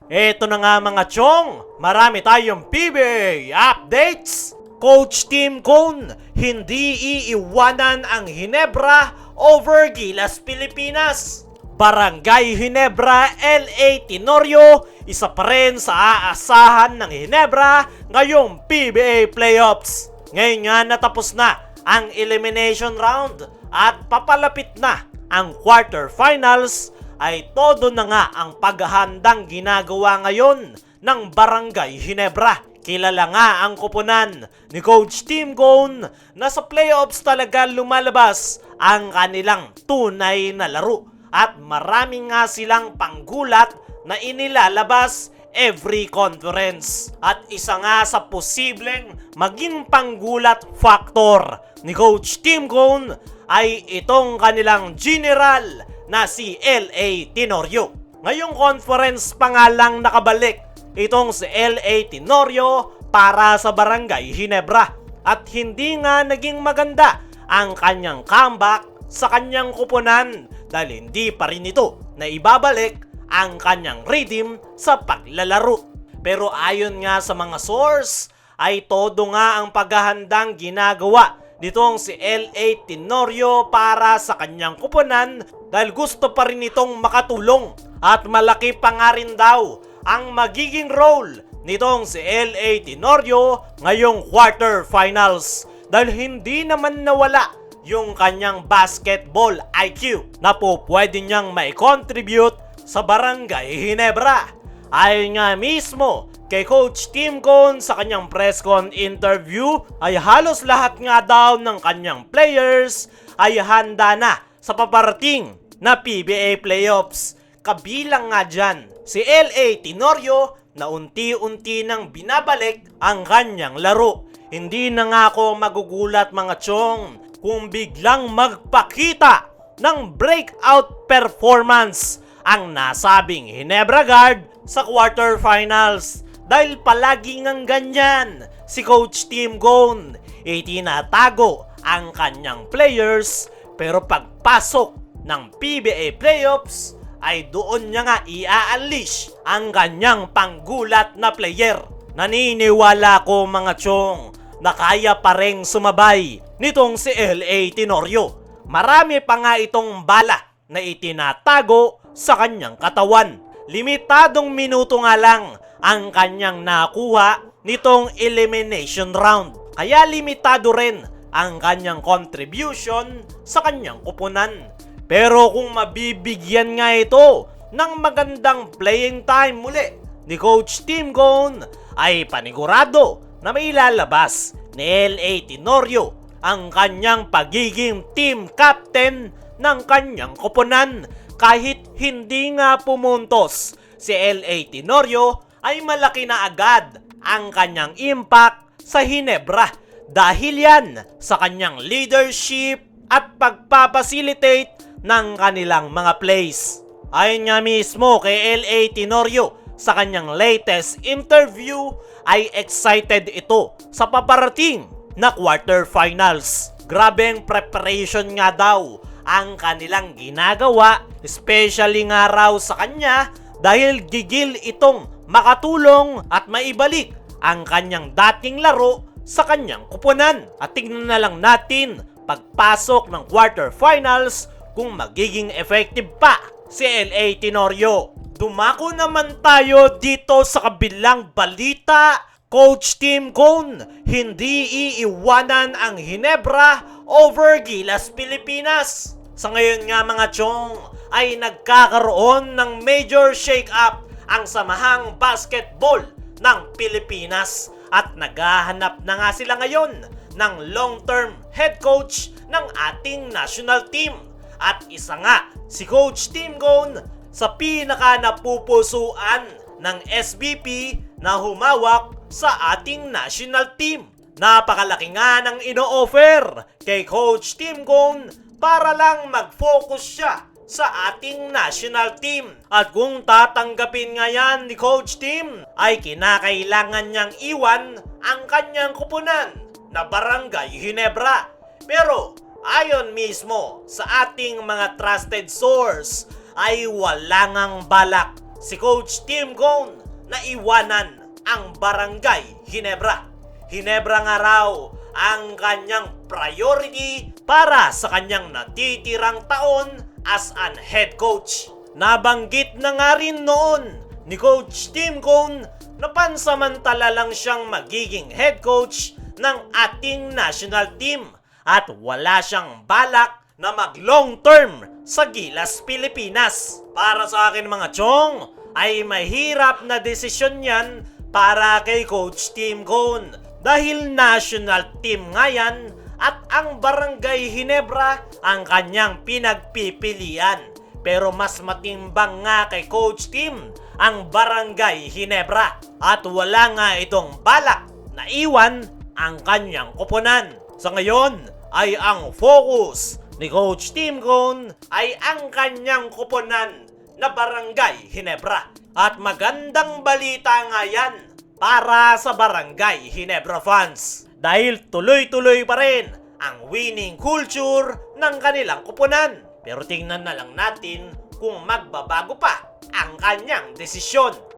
Eto na nga mga chong, marami tayong PBA updates. Coach Tim Cone, hindi iiwanan ang Hinebra over Gilas Pilipinas. Barangay Hinebra, LA Tenorio, isa pa rin sa aasahan ng Hinebra ngayong PBA playoffs. Ngayon nga natapos na ang elimination round at papalapit na ang quarterfinals, ay todo na nga ang paghahandang ginagawa ngayon ng Barangay Hinebra. Kilala nga ang koponan ni Coach Tim Cone na sa playoffs talaga lumalabas ang kanilang tunay na laro at marami nga silang panggulat na inilalabas every conference. At isa nga sa posibleng maging panggulat factor ni Coach Tim Cone ay itong kanilang general na si LA Tenorio. Ngayong conference pa nga lang nakabalik itong si LA Tenorio para sa Barangay Hinebra at hindi nga naging maganda ang kanyang comeback sa kanyang kuponan dahil hindi pa rin ito na ibabalik ang kanyang rhythm sa paglalaro. Pero ayon nga sa mga source ay todo nga ang paghahandang ginagawa nitong si LA Tenorio para sa kanyang kuponan dahil gusto pa rin itong makatulong at malaki pa nga rin daw ang magiging role nitong si LA Tenorio ngayong quarterfinals dahil hindi naman nawala yung kanyang basketball IQ na po pwede niyang mai-contribute sa Barangay Hinebra. Ayon nga mismo kay Coach Tim Cone sa kanyang press con interview ay halos lahat nga daw ng kanyang players ay handa na sa paparating na PBA playoffs. Kabilang nga dyan si LA Tenorio na unti-unti nang binabalik ang kanyang laro. Hindi na nga ako magugulat mga chong kung biglang magpakita ng breakout performance ang nasabing Hinebra Guard sa quarterfinals. Dahil palagi ngang ganyan si Coach Tim Cone, itinatago ang kanyang players pero pagpasok ng PBA playoffs ay doon niya nga i-unleash ang kanyang panggulat na player. Naniniwala ko mga chong na kaya pa ring sumabay nitong si LA Tenorio. Marami pa nga itong bala na itinatago sa kanyang katawan. Limitadong minuto nga lang ang kanyang nakuha nitong elimination round. Kaya limitado rin ang kanyang contribution sa kanyang kupunan. Pero kung mabibigyan nga ito ng magandang playing time muli ni Coach Tim Cone, ay panigurado na may lalabas ni LA Tenorio ang kanyang pagiging team captain ng kanyang koponan. Kahit hindi nga pumuntos si LA Tenorio ay malaki na agad ang kanyang impact sa Hinebra dahil yan sa kanyang leadership at pagpapacilitate ng kanilang mga plays. Ayon nga mismo kay LA Tenorio sa kanyang latest interview ay excited ito sa paparating na quarterfinals. Grabeng preparation nga daw ang kanilang ginagawa, especially nga raw sa kanya dahil gigil itong makatulong at maibalik ang kanyang dating laro sa kanyang kuponan. At tignan na lang natin pagpasok ng quarterfinals kung magiging effective pa si LA Tenorio. Dumako naman tayo dito sa kabilang balita. Coach Tim Cone, hindi iiwanan ang Hinebra over Gilas Pilipinas. Sa ngayon nga mga chong ay nagkakaroon ng major shake-up ang samahang basketball ng Pilipinas at naghahanap na nga sila ngayon ng long-term head coach ng ating national team. At isa nga si Coach Tim Cone sa pinaka napupusuan ng SBP na humawak sa ating national team. Napakalaki nga ng ino-offer kay Coach Tim Cone para lang mag-focus siya sa ating national team. At kung tatanggapin nga yan ni Coach Tim, ay kinakailangan niyang iwan ang kanyang kupunan na Barangay Hinebra. Pero ayon mismo sa ating mga trusted source, ay wala ngang balak si Coach Tim Cone na iwanan ang Barangay Ginebra. Ginebra nga raw ang kanyang priority para sa kanyang natitirang taon as an head coach. Nabanggit na nga rin noon ni Coach Tim Cone na pansamantala lang siyang magiging head coach ng ating national team at wala siyang balak na mag long term sa Gilas Pilipinas. Para sa akin mga chong, ay mahirap na desisyon yan para kay Coach Tim Cone dahil national team nga yan at ang Barangay Ginebra ang kanyang pinagpipilian. Pero mas matimbang nga kay Coach Tim ang Barangay Ginebra at wala nga itong balak na iwan ang kanyang koponan. Sa ngayon ay ang focus ni Coach Tim Cone ay ang kanyang koponan na Barangay Ginebra. At magandang balita nga yan para sa Barangay Ginebra fans dahil tuloy-tuloy pa rin ang winning culture ng kanilang koponan. Pero tingnan na lang natin kung magbabago pa ang kanyang desisyon.